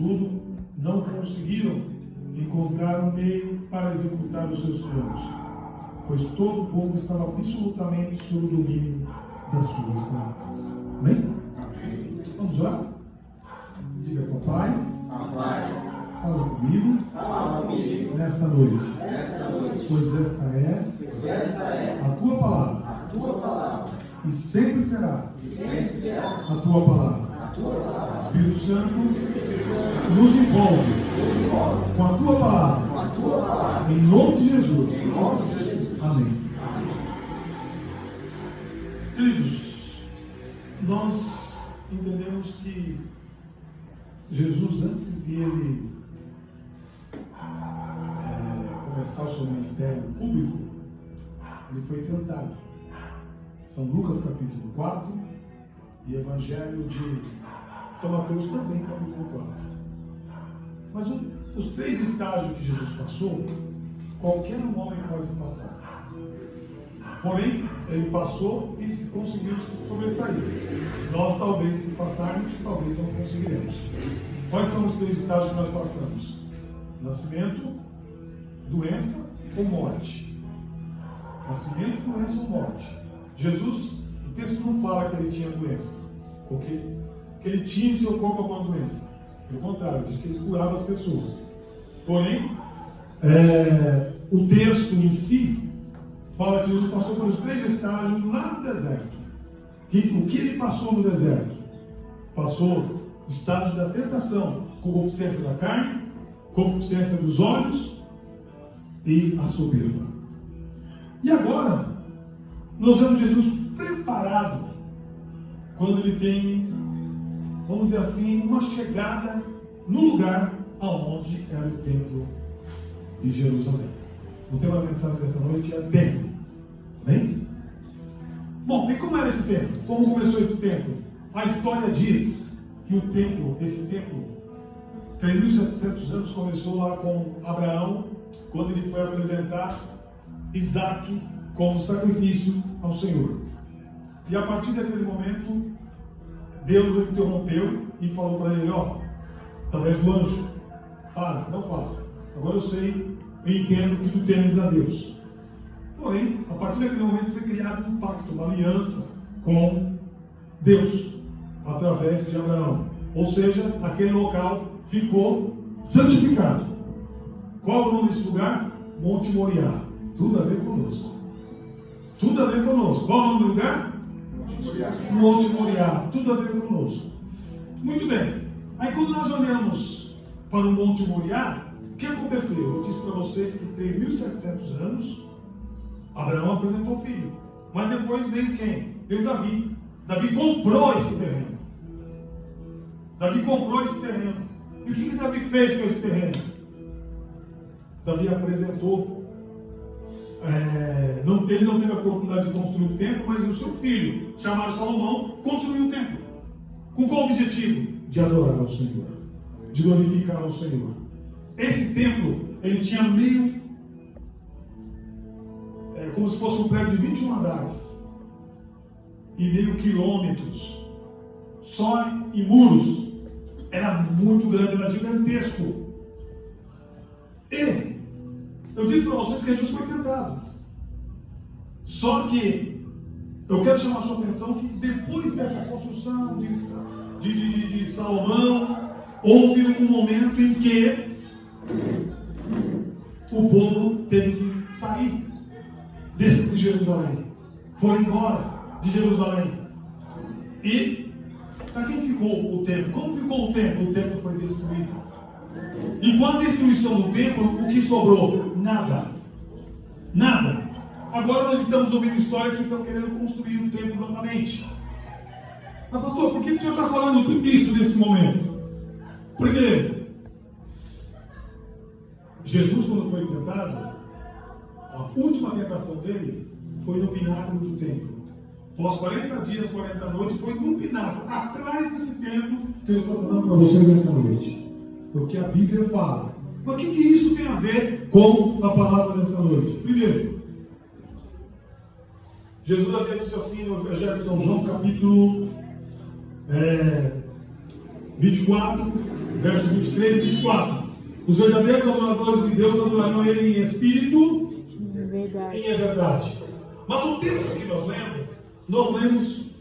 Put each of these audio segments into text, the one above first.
Contudo, não conseguiram encontrar um meio para executar os seus planos, pois todo o povo estava absolutamente sob o domínio das suas palavras. Amém? Vamos lá? Diga, papai, fala comigo, nesta noite, pois esta é a tua palavra, e sempre será a tua palavra. Espírito Santo, nos envolve com a tua palavra, em nome de Jesus. Amém. Queridos, nós entendemos que Jesus, antes de ele começar o seu ministério público, ele foi tentado. São Lucas capítulo 4 e Evangelho de São Mateus também capítulo 4. Mas os 3 estágios que Jesus passou, qualquer um homem pode passar. Porém, ele passou e conseguiu sobressair. Nós, talvez, se passarmos, talvez não conseguiremos. Quais são os 3 estágios que nós passamos? Nascimento, doença ou morte. Nascimento, doença ou morte. Jesus, o texto não fala que ele tinha doença, porque que ele tinha em seu corpo alguma doença. Pelo contrário, diz que ele curava as pessoas. Porém, o texto em si fala que Jesus passou pelos 3 estágios lá no deserto. O que ele passou no deserto? Passou o estágio da tentação, concupiscência da carne, concupiscência dos olhos e a soberba. E agora, nós vemos Jesus preparado quando ele tem, vamos dizer assim, uma chegada no lugar aonde era o templo de Jerusalém. O tema da mensagem dessa noite é templo. Bem? Bom, e como era esse templo? Como começou esse templo? A história diz que o templo, esse templo, 3.700 anos, começou lá com Abraão, quando ele foi apresentar Isaac como sacrifício ao Senhor. E a partir daquele momento, Deus o interrompeu e falou para ele, através do anjo, para, não faça. Agora eu sei, eu entendo que tu temes a Deus. Porém, a partir daquele momento foi criado um pacto, uma aliança com Deus, através de Abraão. Ou seja, aquele local ficou santificado. Qual é o nome desse lugar? Monte Moriá. Tudo a ver conosco. Tudo a ver conosco. Qual é o nome do lugar? Monte Moriá. Tudo a ver conosco. Muito bem. Aí quando nós olhamos para o Monte Moriá, o que aconteceu? Eu disse para vocês que 3.700 anos, Abraão apresentou o filho. Mas depois veio quem? Veio Davi. Davi comprou esse terreno. Davi comprou esse terreno. E o que Davi fez com esse terreno? Davi apresentou, ele não teve a oportunidade de construir o templo, mas o seu filho, chamado Salomão, construiu o templo. Com qual objetivo? De adorar ao Senhor, de glorificar ao Senhor. Esse templo, ele tinha como se fosse um prédio de 21 andares e meio quilômetros, só em muros. Era muito grande, era gigantesco. E eu disse para vocês que Jesus foi tentado. Só que eu quero chamar a sua atenção que depois dessa construção de Salomão, houve um momento em que o povo teve que sair de Jerusalém. Foi embora de Jerusalém. E para quem ficou o templo? Como ficou o templo? O templo foi destruído. E com a destruição do templo, o que sobrou? Nada. Nada. Agora nós estamos ouvindo história que estão querendo construir o templo novamente. Mas pastor, por que o senhor está falando tudo isso nesse momento? Primeiro, Jesus, quando foi tentado, a última tentação dele foi no pináculo do templo. Após 40 dias, 40 noites, foi no pináculo, atrás desse templo, que eu estou falando para vocês nessa noite. O que a Bíblia fala. Mas o que isso tem a ver com a palavra dessa noite? Primeiro, Jesus havia dito assim no Evangelho de São João, capítulo 24, verso 23 e 24. Os verdadeiros adoradores de Deus adorarão Ele em espírito e em verdade. Mas o texto que nós lemos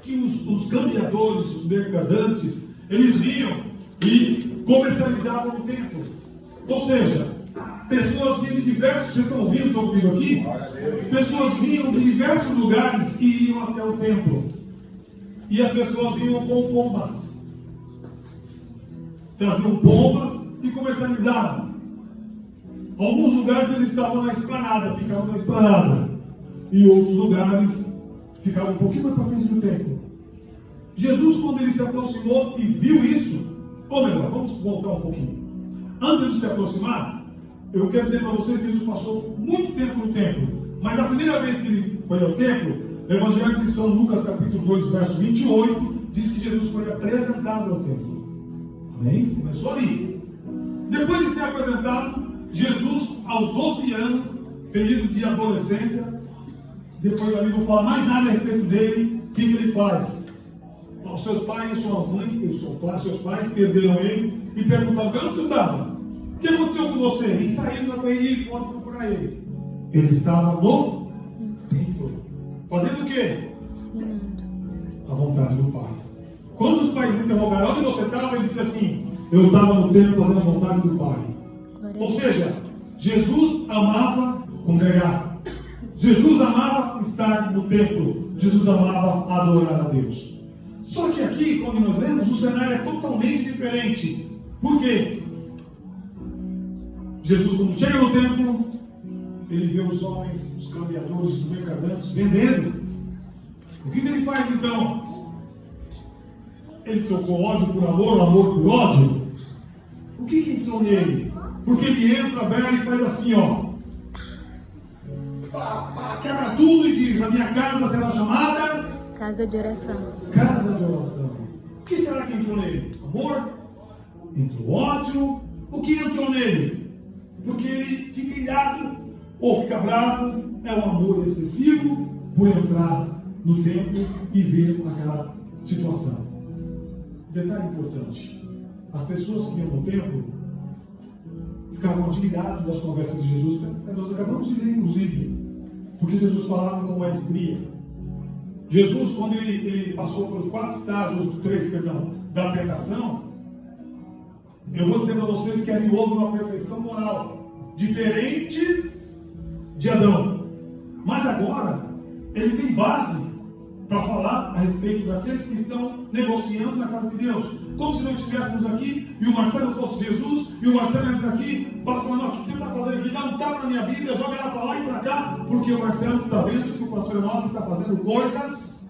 que os cambiadores, os mercadantes, eles vinham e comercializavam o templo. Ou seja, pessoas vinham de diversos, vocês estão ouvindo comigo aqui? Pessoas vinham de diversos lugares que iam até o templo. E as pessoas vinham com pombas. Traziam pombas e comercializavam. Alguns lugares eles estavam na esplanada, ficavam na esplanada. E outros lugares ficavam um pouquinho mais para frente do templo. Jesus, quando ele se aproximou e viu isso, ou melhor, vamos voltar um pouquinho. Antes de se aproximar, eu quero dizer para vocês que Jesus passou muito tempo no templo. Mas a primeira vez que ele foi ao templo, o Evangelho de São Lucas, capítulo 2, verso 28, diz que Jesus foi apresentado ao templo. Amém? Começou ali. Depois de ser apresentado, Jesus, aos 12 anos, período de adolescência, depois ali não fala mais nada a respeito dele, o que ele faz? Os seus pais e suas mães, seus pais perderam ele e perguntaram: onde tu estava? O que aconteceu com você? E saíram da ele e foram procurar ele. Ele estava no templo. Fazendo o quê? A vontade do Pai. Quando os pais interrogaram onde você estava, ele disse assim: eu estava no templo fazendo a vontade do Pai. Ou seja, Jesus amava congregar. Jesus amava estar no templo. Jesus amava adorar a Deus. Só que aqui, quando nós lemos, o cenário é totalmente diferente. Por quê? Jesus, quando chega no templo, ele vê os homens, os cambiadores, os mercadantes vendendo. O que ele faz então? Ele trocou ódio por amor, amor por ódio? O que entrou nele? Porque ele entra, velho, e faz assim, ó. Quebra tudo e diz: a minha casa será chamada casa de oração. Casa de oração. O que será que entrou nele? Amor? Entrou ódio? O que entrou nele? Porque ele fica irado ou fica bravo, é um amor excessivo por entrar no templo e ver aquela situação. Detalhe importante: as pessoas que iam no templo ficavam admiradas das conversas de Jesus. Nós acabamos de ler, inclusive, porque Jesus falava com maestria. Jesus, quando ele passou por 3 da tentação, eu vou dizer para vocês que ali houve uma perfeição moral, diferente de Adão. Mas agora, ele tem base para falar a respeito daqueles que estão negociando na casa de Deus. Como se nós estivéssemos aqui e o Marcelo fosse Jesus, e o Marcelo entra aqui, pastor, não, o que você está fazendo aqui? Dá um tapa na minha Bíblia, joga ela para lá e para cá, porque o Marcelo está vendo que o pastor Ronaldo está fazendo coisas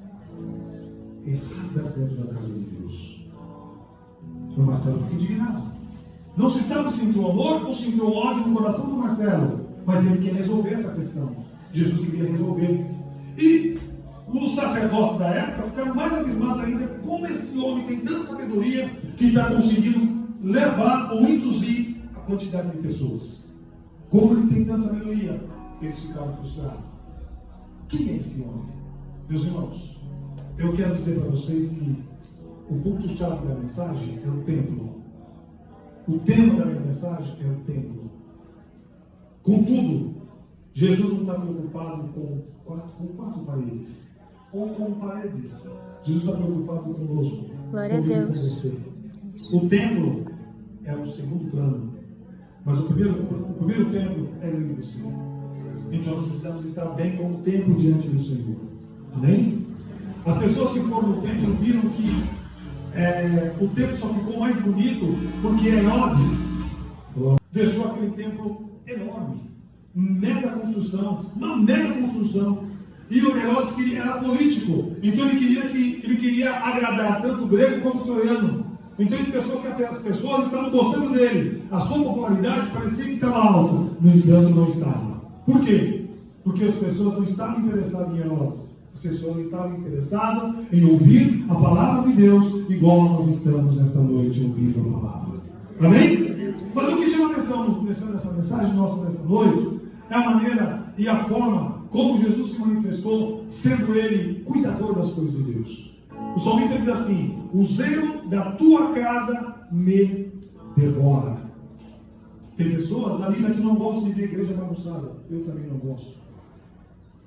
erradas dentro da casa de Deus. E o Marcelo fica indignado. Não se sabe se entrou amor ou se entrou ódio no coração do Marcelo, mas ele quer resolver essa questão. Jesus queria resolver. E os sacerdotes da época ficaram mais abismados ainda como esse homem tem tanta sabedoria que está conseguindo levar ou induzir a quantidade de pessoas. Como ele tem tanta sabedoria, eles ficaram frustrados. Quem é esse homem? Meus irmãos, eu quero dizer para vocês que o ponto-chave da mensagem é o templo. O tema da minha mensagem é o templo. Contudo, Jesus não está preocupado com quatro paredes ou com paredes. Jesus está preocupado conosco. Glória a Deus. Com você. O templo é o segundo plano, mas o primeiro templo é eu e você. Então nós precisamos estar bem com o templo diante do Senhor. Amém? As pessoas que foram no templo viram que o templo só ficou mais bonito porque Herodes deixou aquele templo enorme, uma mega construção. E o Herodes era político, então ele queria agradar tanto o grego quanto o troiano. Então ele pensou que as pessoas estavam gostando dele, a sua popularidade parecia que estava alta, no entanto não estava. Por quê? Porque as pessoas não estavam interessadas em Herodes, as pessoas estavam interessadas em ouvir a palavra de Deus, igual nós estamos nesta noite ouvindo a palavra. Amém? Mas o que chama atenção nessa mensagem nossa nesta noite é a maneira e a forma como Jesus se manifestou, sendo ele cuidador das coisas de Deus. O salmista diz assim: o zelo da tua casa me devora. Tem pessoas ali que não gostam de ver igreja bagunçada. Eu também não gosto.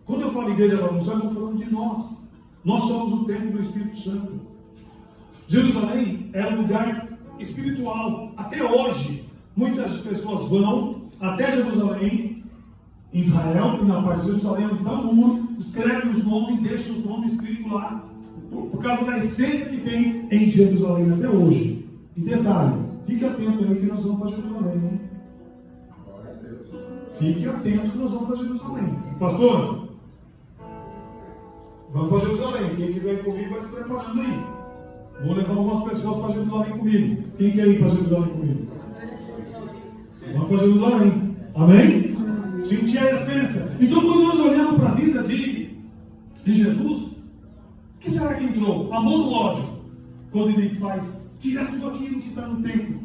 Quando eu falo igreja bagunçada, eu estou falando de nós. Nós somos o templo do Espírito Santo. Jerusalém é um lugar espiritual. Até hoje, muitas pessoas vão até Jerusalém, em Israel, e na parte de Jerusalém, onde está o muro, escrevem os nomes, deixam os nomes escritos lá, por causa da essência que tem em Jerusalém até hoje. E detalhe, fique atento aí que nós vamos para Jerusalém, hein? Fique atento que nós vamos para Jerusalém. Pastor, vamos para Jerusalém. Quem quiser ir comigo vai se preparando aí. Vou levar algumas pessoas para Jerusalém comigo. Quem quer ir para Jerusalém comigo? Vamos para Jerusalém. Amém? Sentir a essência. Então, quando nós olhamos para a vida de Jesus, o que será que entrou? Amor ou ódio? Quando ele faz, tira tudo aquilo que está no templo,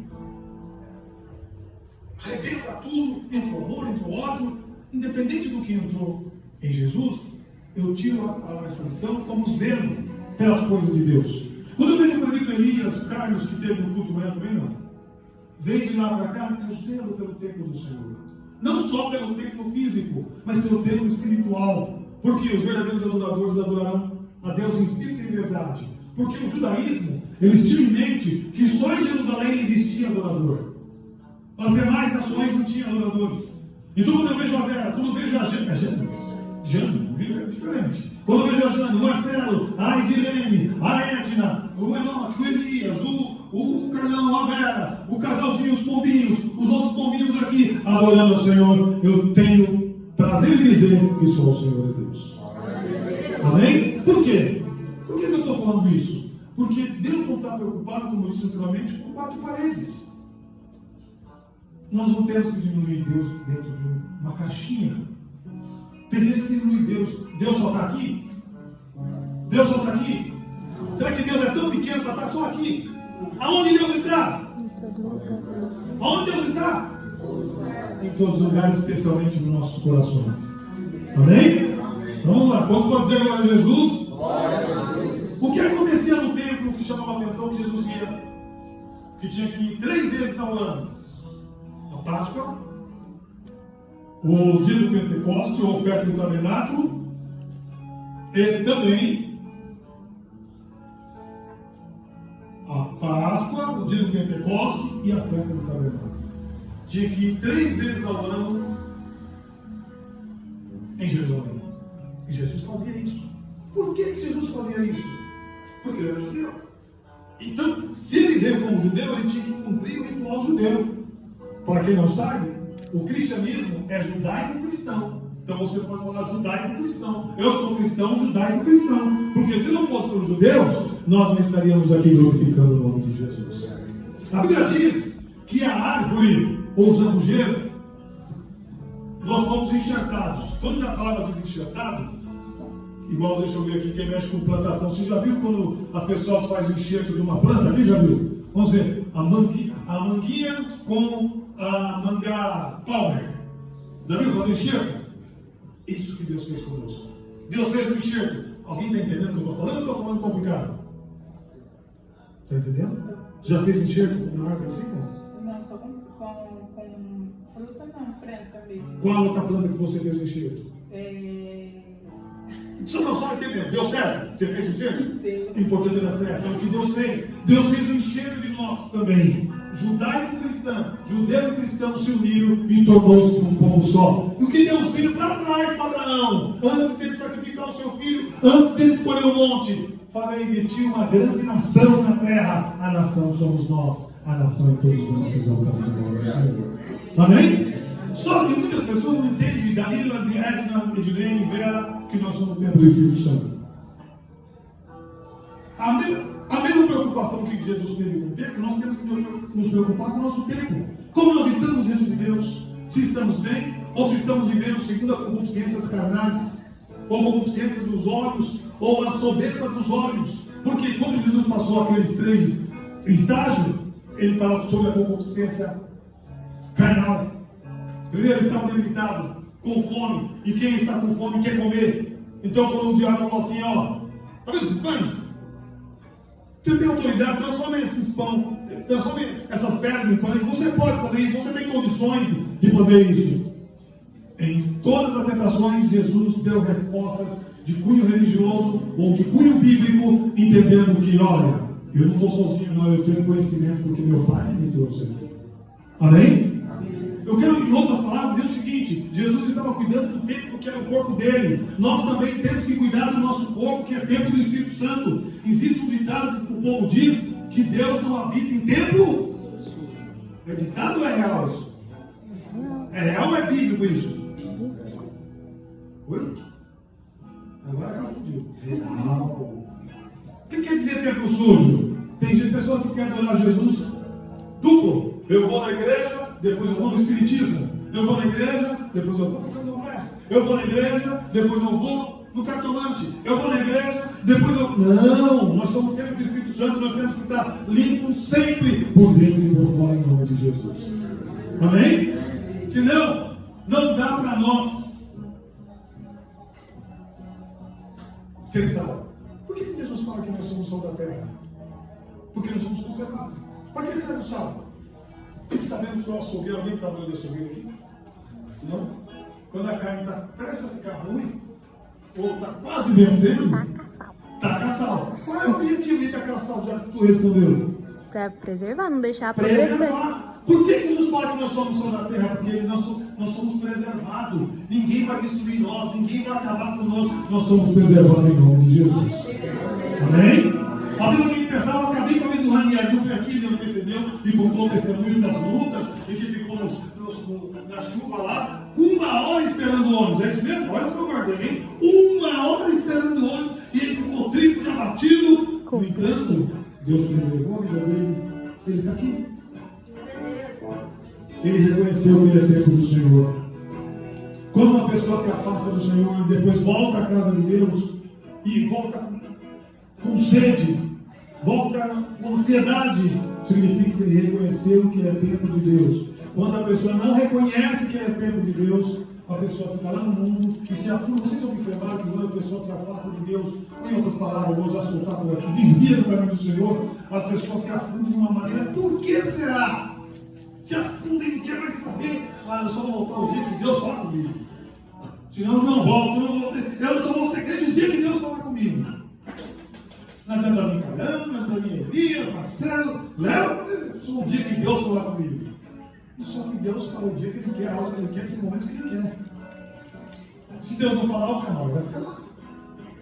arrebenta tudo, entra o amor, entra o ódio, independente do que entrou em Jesus, eu tiro a sanção como zelo pelas coisas de Deus. Quando eu vejo o prefeito Elias Carlos, que teve no culto de manhã também, não, veio de lá para cá, eu zelo pelo templo do Senhor. Não só pelo templo físico, mas pelo templo espiritual. Porque os verdadeiros adoradores adorarão a Deus em espírito e em verdade. Porque o judaísmo, eles tinham em mente que só em Jerusalém existia adorador. As demais nações não tinham adoradores. Então quando eu vejo a Vera, quando eu vejo a Jane, é diferente. Quando eu vejo a Jane, o Marcelo, a Edilene, a Edna, o Enoque, o Elias, o Carlão, a Vera, o casalzinho, os pombinhos, os outros pombinhos aqui, adorando ao Senhor, eu tenho prazer em dizer que sou o Senhor de Deus. Amém? Por quê? Por que eu estou falando isso? Porque Deus não está preocupado, como eu disse anteriormente, com 4 paredes. Nós não temos que diminuir Deus dentro de uma caixinha. Tem gente que diminui Deus. Deus só está aqui? Deus só está aqui? Será que Deus é tão pequeno para estar só aqui? Aonde Deus está? Aonde Deus está? Em todos os lugares, especialmente nos nossos corações. Amém? Vamos lá. Quantos podem dizer glória a Jesus? Glória a Jesus. O que acontecia no templo que chamava a atenção que Jesus ia? Que tinha que ir 3 vezes ao ano. A Páscoa, o dia do Pentecoste, ou festa do tabernáculo, e também a Páscoa, o dia do Pentecoste e a festa do tabernáculo. Tinha que ir 3 vezes ao ano em Jerusalém. E Jesus fazia isso. Por que Jesus fazia isso? Porque ele era judeu. Então, se ele veio como judeu, ele tinha que cumprir o ritual judeu. Para quem não sabe, o cristianismo é judaico-cristão. Então você pode falar judaico-cristão. Eu sou cristão, judaico-cristão. Porque se não fosse pelos judeus, nós não estaríamos aqui glorificando o nome de Jesus. A Bíblia diz que a árvore, ou o zambujeiro, nós fomos enxertados. Quando a palavra diz enxertado, igual, deixa eu ver aqui, quem mexe com plantação, você já viu quando as pessoas fazem enxerto de uma planta? Quem já viu? Vamos ver, a manguinha com a manga Palmer. Já viu fazer enxerto? Isso que Deus fez conosco. Deus fez um enxerto. Alguém está entendendo o que eu estou falando ou estou falando complicado? Está entendendo? Já fez enxerto na árvore assim? Não, só com fruta não, planta mesmo. Qual a outra planta que você fez o enxerto? Você não sabe entender. Deu certo? Você fez o enxerto? Importante era certo. É o que Deus fez. Deus fez o enxerto de nós também. Judaico-cristão, judeu e cristão se uniram e tornou-se um povo só. E o que Deus fez lá atrás para Abraão, antes dele sacrificar o seu filho, antes dele escolher o monte: farei de ti uma grande nação na terra. A nação somos nós, a nação em todos nós que exaltamos o nome do Senhor. Amém? Só que muitas pessoas não entendem de Danila, de Edna, de Lene, Vera, que nós somos o templo do Espírito Santo. A mesma preocupação que Jesus teve com o templo, nós temos que nos preocupar com o nosso tempo. Como nós estamos diante de Deus? Se estamos bem, ou se estamos vivendo segundo a concupiscências carnais, ou concupiscências dos olhos, ou a soberba dos olhos. Porque quando Jesus passou aqueles 3 estágios, ele estava sobre a concupiscência carnal. Primeiro, ele estava debilitado, com fome, e quem está com fome quer comer. Então quando o diabo falou assim, ó, tá vendo esses pães? Você tem autoridade, transforme esses pão, transforme essas pedras em pão. Você pode fazer isso, você tem condições de fazer isso. Em todas as tentações, Jesus deu respostas de cunho religioso ou de cunho bíblico, entendendo que, olha, eu não estou sozinho, não, eu tenho conhecimento porque meu Pai me trouxe aqui. Amém? Eu quero, em outras palavras, dizer o seguinte: Jesus estava cuidando do templo que era o corpo dele. Nós também temos que cuidar do nosso corpo, que é templo do Espírito Santo. Existe um ditado que o povo diz que Deus não habita em templo sujo. É ditado ou é real isso? É real ou é bíblico isso? Oi? Agora confundiu. Real. O que quer dizer templo sujo? Tem gente, pessoa que quer adorar Jesus duplo. Eu vou na igreja, depois eu vou no espiritismo. Eu vou na igreja, depois eu vou no candomblé. Eu vou na igreja, depois eu vou no cartomante. Eu vou na igreja, depois eu... Não, nós somos o templo do Espírito Santo, nós temos que estar limpos sempre, por dentro e por fora, em nome de Jesus. Amém? Senão, não dá para nós ser sal. Por que Jesus fala que nós somos sal da terra? Porque nós somos conservados. Para que serve o sal? Fique sabendo que o açougueiro, alguém está olhando de açougueiro aqui? Não? Quando a carne está prestes a ficar ruim, ou está quase vencendo, taca sal. Qual é o objetivo de tacar sal, já que tu respondeu? Para preservar, não deixar apodrecer. Preservar. Por que Jesus fala que nós somos sal da terra? Porque nós somos preservados. Ninguém vai destruir nós, ninguém vai acabar com nós. Nós somos preservados em nome de Jesus. Amém? A Bíblia me pensava, eu acabei com a vida do Ranieri, não foi aqui, ele antecedeu e contou o testemunho das lutas e que ficou na chuva lá, 1 hora esperando o ônibus. É isso mesmo? Olha como eu guardei, hein? 1 hora esperando o ônibus e ele ficou triste, abatido. No entanto, Deus preservou a vida dele. Ele está aqui. Ele reconheceu que ele é templo do Senhor. Quando uma pessoa se afasta do Senhor e depois volta à casa de Deus e volta com sede, volta com ansiedade, significa que ele reconheceu que ele é templo de Deus. Quando a pessoa não reconhece que ele é templo de Deus, a pessoa fica lá no mundo e se afunda. Vocês observaram que quando a pessoa se afasta de Deus, em outras palavras, vou já soltar por aqui, desvia do caminho do Senhor, as pessoas se afundam de uma maneira. Por que será? Se afundam e não quer mais saber. Eu só vou voltar o dia que Deus fala comigo. Senão eu não volto, eu só vou ser crente o dia que Deus falar comigo. Não adianta vir Caramba, não adianta vir Elias, Marcelo, Léo, só o dia que Deus falar comigo. E só que Deus fala o dia que Ele quer, a hora que Ele quer, no momento que Ele quer. Se Deus não falar, o canal vai ficar lá.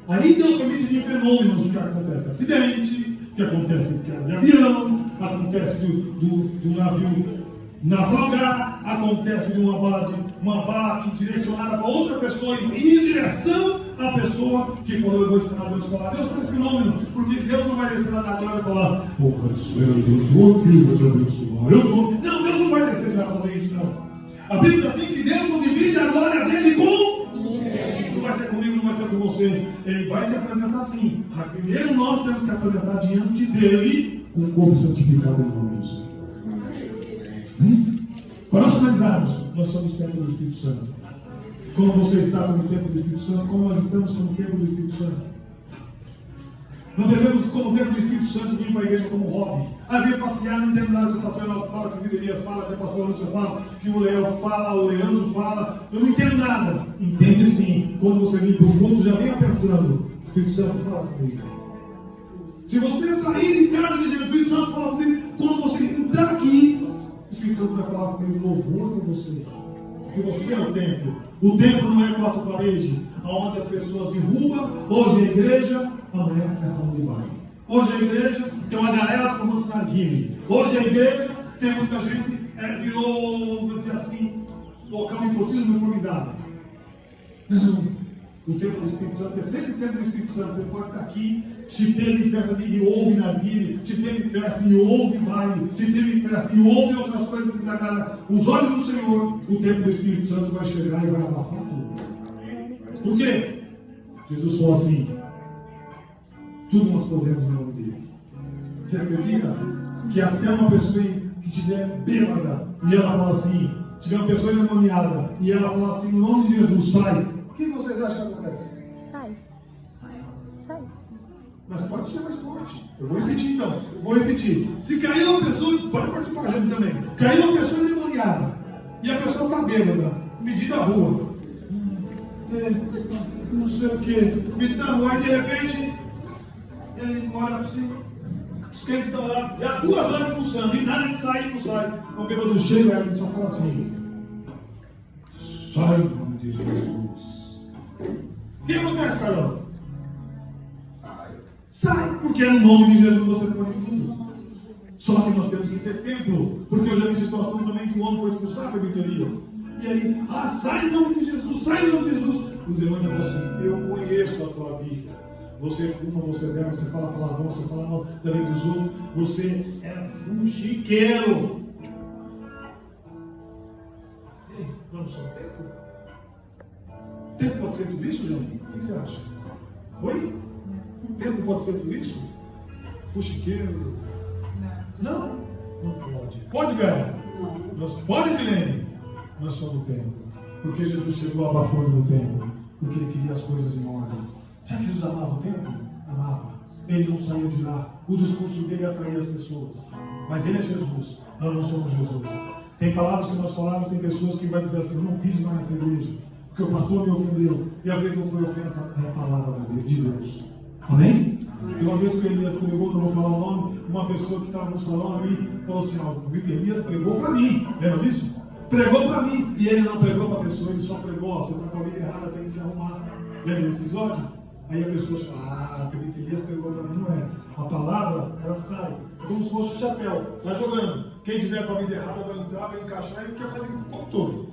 Aí Deus permite de fenômenos que acontecem. Acidente, que acontece em queda de avião, acontece do navio naufragar, acontece de uma bala direcionada para outra pessoa e em direção à pessoa que falou, eu vou esperar Deus falar. Deus faz fenômeno, porque Deus não vai descer lá na glória e falar, ô Marcelo, eu estou aqui, vou te abençoar. Não, Deus não vai descer para fazer isso, não. A Bíblia diz assim que Deus não divide a glória dele com ninguém. Não vai ser comigo, não vai ser com você. Ele vai se apresentar sim, mas primeiro nós temos que apresentar diante dele com o corpo santificado em nome do Senhor. Para nós finalizarmos, nós somos templo do Espírito Santo. Como você está como templo do Espírito Santo, como nós estamos como templo do Espírito Santo. Não devemos, como templo do Espírito Santo, vir para a igreja como hobby. Vem passear, não entendo nada que o pastor Leandro fala, que o Elias fala, que o pastor Lúcio fala, que o Léo fala, o Leandro fala. Eu não entendo nada. Entende sim. Quando você vir para o culto, já venha pensando, o Espírito Santo fala comigo. Se você sair de casa e dizer, o Espírito Santo fala comigo, quando você entrar aqui, o Espírito Santo vai falar comigo, louvor com você. Porque você é o templo. O templo não é 4 paredes, onde as pessoas derrubam. Hoje é igreja, amanhã é salão de baile. Hoje a igreja tem uma galera formando narguilé. Hoje a igreja tem muita gente, virou, vou dizer assim, local impossível uniformizado. Não. O templo do Espírito Santo é sempre o templo do Espírito Santo. Você pode estar aqui, se teve festa e ouve narguilé, se teve festa e ouve baile, se teve festa e ouve outras coisas que desagradam os olhos do Senhor, o templo do Espírito Santo vai chegar e vai abafar tudo. Por quê? Jesus falou assim, tudo nós podemos em nome dele. Você acredita que até uma pessoa que estiver bêbada e ela fala assim, tiver uma pessoa endemoniada e ela fala assim, em nome de Jesus, sai. O que vocês acham que acontece? Sai. Mas pode ser mais forte. Eu vou repetir então. Vou repetir. Se cair uma pessoa, pode participar a gente também. Caiu uma pessoa endemoniada. E a pessoa está bêbada. Medida a rua. Não sei o que. Então, aí de repente, ele olha para você. Os crentes estão lá. Já 2 horas expulsando. E nada de sair, não sai. O bêbado chega e ele só fala assim. Sai no nome de Jesus. O que acontece, Carlão? Sai, porque no nome de Jesus você pode tudo. Só que nós temos que ter tempo, porque eu já vi situação também que o homem foi expulsar para Beterias. E aí, sai em nome de Jesus, sai em nome de Jesus. O demônio falou assim: eu conheço a tua vida. Você fuma, você bebe, você fala palavrão, você fala mal da lei dos outros. Você é fuxiqueiro. Ei, vamos só tempo? Tempo pode ser tudo isso, gente? O que você acha? Oi? Tempo pode ser tudo isso? Fuxiqueiro? Não, não pode. Pode, velho? Pode, Dilene? Nós somos o tempo. Porque Jesus chegou abafando no tempo. Porque ele queria as coisas em ordem. Sabe que Jesus amava o tempo? Amava. Ele não saía de lá. O discurso dele atraía as pessoas. Mas ele é Jesus. Nós não somos Jesus. Tem palavras que nós falamos, tem pessoas que vão dizer assim: eu não pise mais nessa igreja. Porque o pastor me ofendeu. E a vez que não foi ofensa, é a palavra de Deus. Amém? E uma vez que Elias pregou, não vou falar o nome, uma pessoa que estava no salão ali falou assim: o Elias pregou para mim. Lembra disso? Pregou para mim. E ele não pregou para a pessoa, ele só pregou: você está com a vida errada, tem que se arrumar. Lembra desse episódio? Aí a pessoa fala: o Elias pregou para mim. Não é. A palavra, ela sai. É como se fosse o chapéu. Está jogando. Quem tiver com a vida errada vai entrar, vai encaixar e quebrar o corpo todo.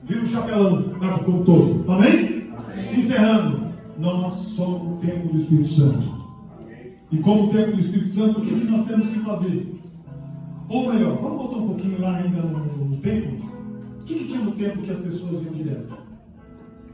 Vira um chapelão para o corpo todo. Amém? Amém? Encerrando. Nós somos o templo do Espírito Santo. E como templo do Espírito Santo, o que nós temos que fazer? Ou melhor, vamos voltar um pouquinho lá ainda no templo. O que tinha no templo que as pessoas iam direto?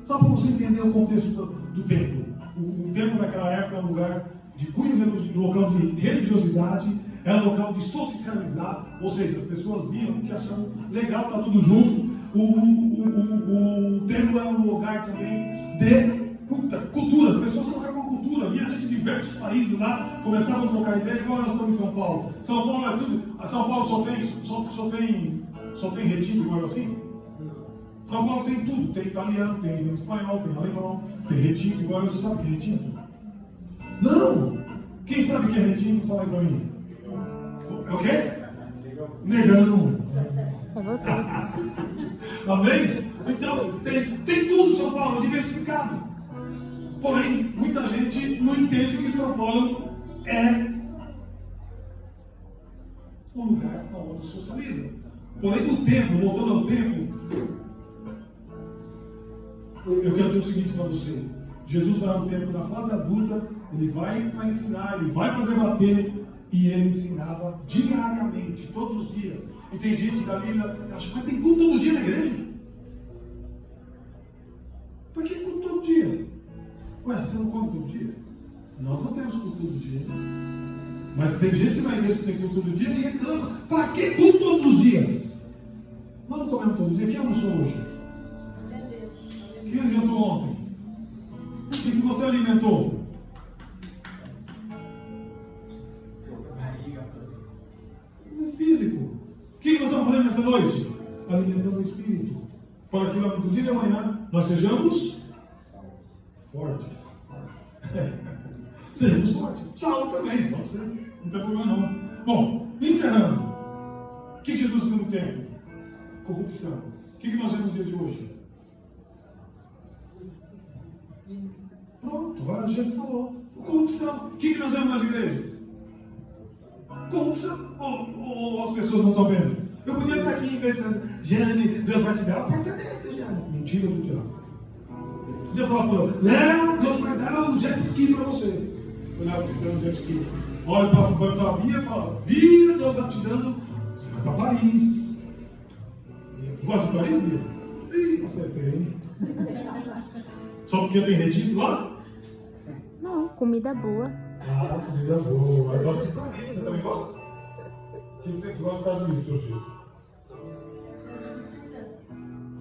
Só para você entender o contexto do templo. O templo naquela época era um lugar de cunho, local de religiosidade, era um local de socializar, ou seja, as pessoas iam porque achavam legal estar tudo junto. O templo era um lugar também de cultura, as pessoas trocavam cultura, vinha gente de diversos países lá, começavam a trocar ideia, igual nós estamos em São Paulo. São Paulo é tudo, a São Paulo só tem retinto igual assim? São Paulo tem tudo, tem italiano, tem espanhol, tem alemão, tem retinto igual. Você sabe o que é retinto? Não! Quem sabe o que é retinto, fala aí pra mim. É o quê? Negão. É você. Amém? Então, tem tudo São Paulo, diversificado. Porém, muita gente não entende que São Paulo é um lugar onde socializa. Porém, no templo, voltando ao templo, eu quero dizer o seguinte para você: Jesus vai ao templo na fase adulta, ele vai para ensinar, ele vai para debater, e ele ensinava diariamente, todos os dias. E tem gente dali, acha que tem culto todo dia na igreja. Por que culto todo dia? Ué, você não come todo dia? Nós não temos culto todo dia. Mas tem gente que vai igreja que tem culto todo dia e reclama: para que culto todos os dias? Nós não comemos todo dia. Quem almoçou hoje? Quem alimentou ontem? O que você alimentou? O físico. O que nós estamos fazendo nessa noite? Alimentando o espírito. Para que no dia de amanhã nós sejamos fortes. Sejamos fortes. Saúde também, pode ser. Não tem problema não. Bom, encerrando. O que Jesus viu no tempo? Corrupção. O que nós vemos no dia de hoje? Pronto, a gente falou. Corrupção. O que nós vemos nas igrejas? Corrupção. Ou as pessoas não estão vendo? Eu podia estar aqui inventando: Jane, Deus vai te dar a porta dentro, Jane. Mentira do diabo. Podia falar para ele: Léo, Deus vai dar um jet ski para você. O Léo te dando um jet ski. Olha para a Bia e fala: Bia, Deus está te dando. Você vai para Paris. Gosta de Paris, Bia? Ih, acertei. Só porque tem retinto lá? Não, comida boa. Ah, comida boa. Eu gosto de Paris. Você também gosta? O que você gosta dos Estados Unidos, pelo jeito?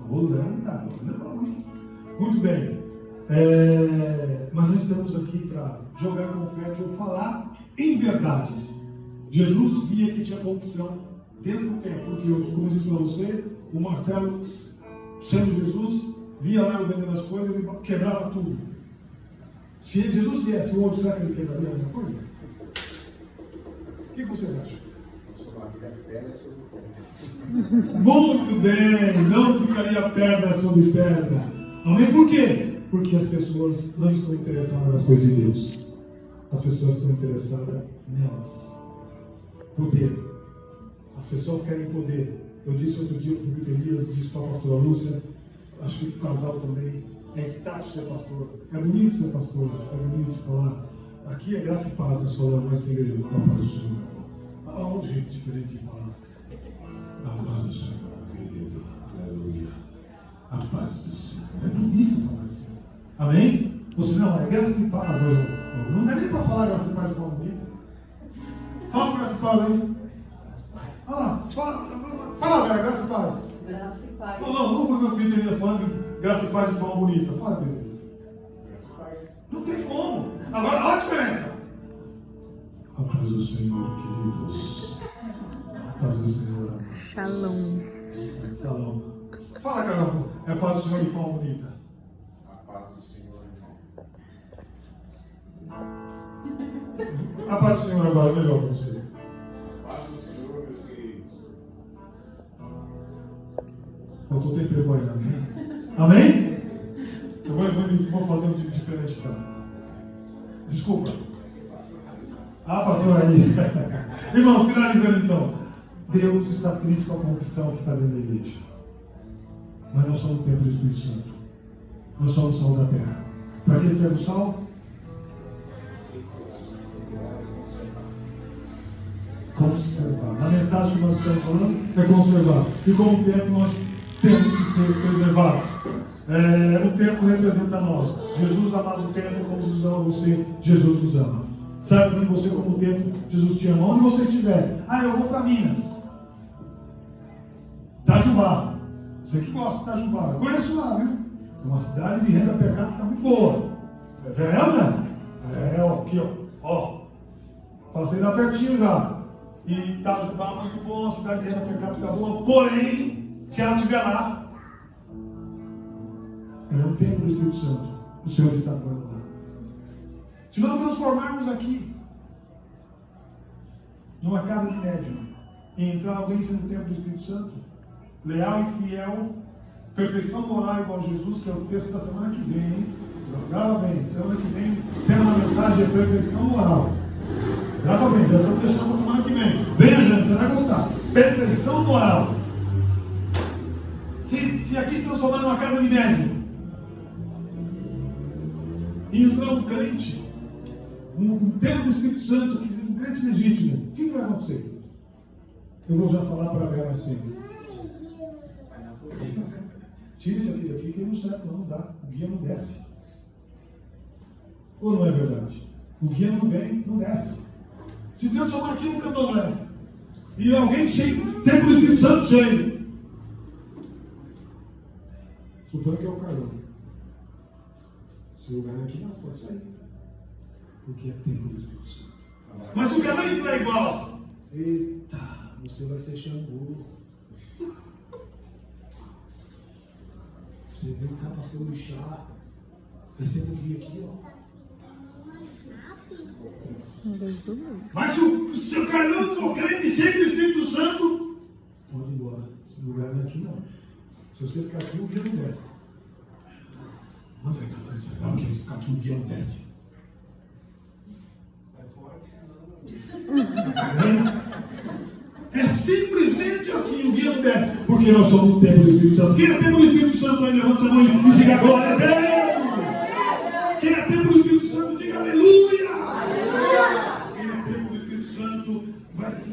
Holanda. Muito bem. Mas nós estamos aqui para jogar confete ou falar em verdades. Jesus via que tinha corrupção dentro do templo, porque, como eu disse para você, o Marcelo, sendo Jesus, via lá eu vendendo as coisas, ele quebrava tudo. Se Jesus viesse hoje, será que ele quebraria alguma coisa? O que vocês acham? Muito bem, não ficaria pedra sobre pedra. Amém? Por quê? Porque as pessoas não estão interessadas nas coisas de Deus. As pessoas estão interessadas nelas. Poder. As pessoas querem poder. Eu disse outro dia para o Vitor Elias, disse para a pastora Lúcia, acho que para o casal também, é status ser pastor. É bonito ser pastor, é bonito falar. Aqui é graça e paz, nós falamos mais que igreja do Papa do Senhor. Há um jeito diferente de falar. A paz do Senhor, querido. Aleluia. A paz do Senhor. É bonito falar assim. Amém? Você não, é graça e paz. Não dá nem para falar graça e paz de forma bonita. Fala graça e paz aí. Fala, velho, graça e paz. Graça e paz. Não foi meu filho Elias falando graça e paz de forma bonita. Fala, Pedro. Não tem como. Agora, olha a diferença. A paz do Senhor, queridos. A paz do Senhor. Shalom. Shalom. Fala, Carol. É a paz do Senhor de forma bonita. A paz do Senhor, irmão. A paz do Senhor agora, melhor para você. A paz do Senhor, meus queridos. Faltou ter vergonha, amém? Amém? Eu vou fazer um tipo diferente então. Desculpa. Pastor aí. Irmãos, finalizando então. Deus está triste com a corrupção que está dentro da igreja. Mas nós somos o templo do Espírito Santo. Nós somos o sal da terra. Para que serve o sal? Conservar. A mensagem que nós estamos falando é conservar. E como templo nós temos que ser preservados. O templo representa nós. Jesus amava o templo como Jesus ama você. Jesus nos ama. Sabe que você como templo, Jesus te ama. Onde você estiver. Eu vou para Minas. Itajubá. Você que gosta de Itajubá. Eu conheço lá, viu? É uma cidade de renda per capita muito boa. É Veranda? Aqui, ó. Passei lá pertinho já. E Itajubá é muito bom, cidade de renda per capita boa. Porém, se ela estiver lá, ela é um templo do Espírito Santo. O Senhor está morando lá. Se nós transformarmos aqui numa casa de médium e entrar alguém sendo o templo do Espírito Santo, leal e fiel, perfeição moral igual a Jesus, que é o texto da semana que vem, hein? Grava bem, semana que vem tem uma mensagem de perfeição moral. Grava bem, já estou deixando para semana que vem. Venha, gente, você vai gostar. Perfeição moral. Se aqui se transformar numa casa de médium e entrar um crente, um templo do Espírito Santo, um crente legítimo, o que vai acontecer? Eu vou já falar para ver mais tempo. Tira isso aqui daqui, que não serve, não dá. O guia não desce. Ou não é verdade? O guia não vem, não desce. Se Deus chamar aqui um candomblé e alguém cheio, templo do Espírito Santo cheio, suponho que é o Carlão. Se o lugar é aqui, não pode sair. Porque é templo do Espírito Santo. Mas se o Carlão entrar igual, eita, você vai ser Xangô. Você vem cá para ser o orixá. Receba o guia aqui, ó. Mas se o seu Carlão for crente cheio do Espírito Santo, pode ir embora. O lugar não é aqui, não. Se você ficar aqui, o guia não desce. Manda aí, Catarina, você vai que ficar aqui, o guia não desce. Sai fora que senão. É simplesmente assim, o guia não desce. Porque nós somos o templo do Espírito Santo. Quem é templo do Espírito Santo, aí levanta a mão e diga glória a Deus. Quem é templo do Espírito Santo, diga aleluia. Quem é templo do Espírito Santo,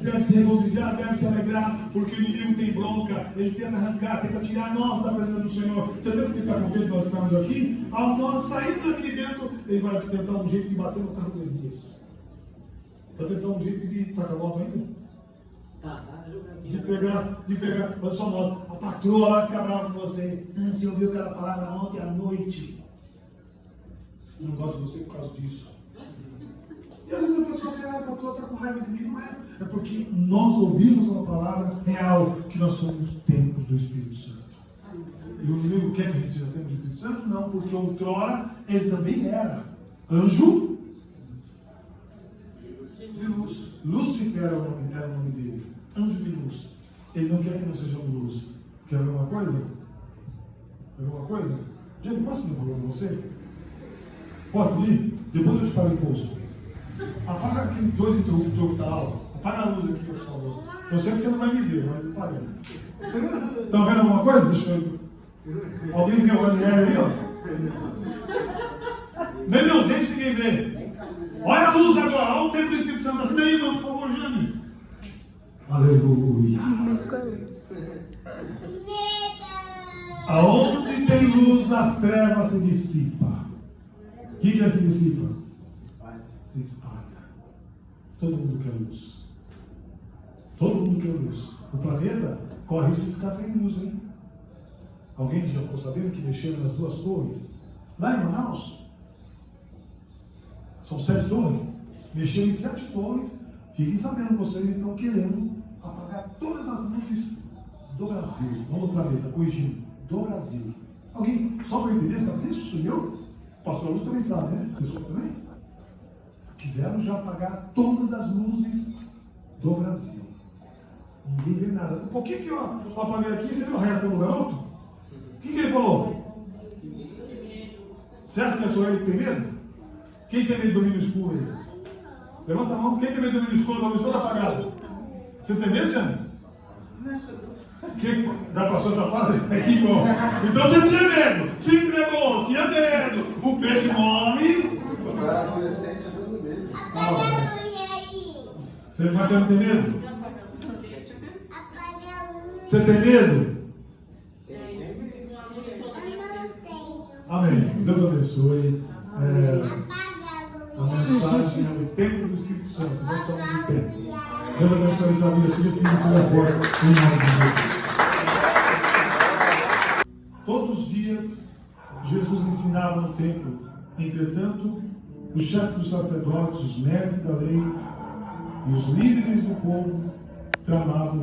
deve se regozijar, deve se alegrar, porque o inimigo tem bronca, ele tenta arrancar, tenta tirar nós da presença do Senhor. Você pensa que está com medo de nós estarmos aqui? Ao nós sairmos daqui de dentro, ele vai tentar um jeito de bater no carro do Elias. Vai tentar um jeito de tacar logo ainda. De pegar, olha só, moto, a patroa vai ficar brava com você. Você ouviu aquela palavra ontem à noite? não gosto de você por causa disso. E às vezes a pessoa está com raiva de mim, mas é porque nós ouvimos uma palavra real, que nós somos templos do Espírito Santo. E o livro quer que a gente seja templo do Espírito Santo? Não, porque outrora ele também era anjo de luz. Lúcifer era o nome dele, anjo de luz. Ele não quer que nós sejamos luz. Quer ver uma coisa? Gente, posso me falar com você? Pode ir? Depois eu te pago o imposto. Apaga aquele 2 interruptores que está lá. Apaga a luz aqui, por favor. Eu sei que você não vai me ver, mas eu parei. Estão vendo alguma coisa? Deixa eu... Alguém viu o Ranieri aí, ó? Nem meus dentes ninguém vê. Olha a luz agora, olha o tempo do Espírito Santo. Assim daí, irmão, por favor, Jane. Aleluia. Aonde tem luz, as trevas se dissipam. O que é se dissipa? Se espalha. Todo mundo quer luz. Todo mundo quer luz. O planeta corre risco de ficar sem luz, hein? Alguém já ficou sabendo que mexeram nas 2 torres? Lá em Manaus? São 7 torres? Mexeram em 7 torres. Fiquem sabendo, vocês estão querendo apagar todas as luzes do Brasil. Não do planeta, corrigindo. Do Brasil. Alguém, só para entender, sabe disso? Sou eu? O pastor Lúcio também sabe, né? A pessoa também? Quiseram já apagar todas as luzes do Brasil. Ninguém vê nada. Por que eu apaguei aqui? Você viu a reação do garoto? O que ele falou? Você acha que é só ele que tem medo? Quem tem medo do domínio escuro aí? Levanta a mão. Quem tem medo do domínio escuro? A luz toda apagada. Você tem medo, Jane? Já passou essa fase? É que bom. Então você tinha medo. Se entregou, tinha medo. O peixe morre. Agora adolescente, você tem medo. Mas você não tem medo? Você tem medo? Amém. Deus abençoe. A mensagem é o templo do Espírito Santo. Nós somos o templo. Deus abençoe sua vida, seja filho, seja forte, em nome de Deus. Todos os dias, Jesus ensinava no templo. Entretanto, os chefes dos sacerdotes, os mestres da lei e os líderes do povo tramavam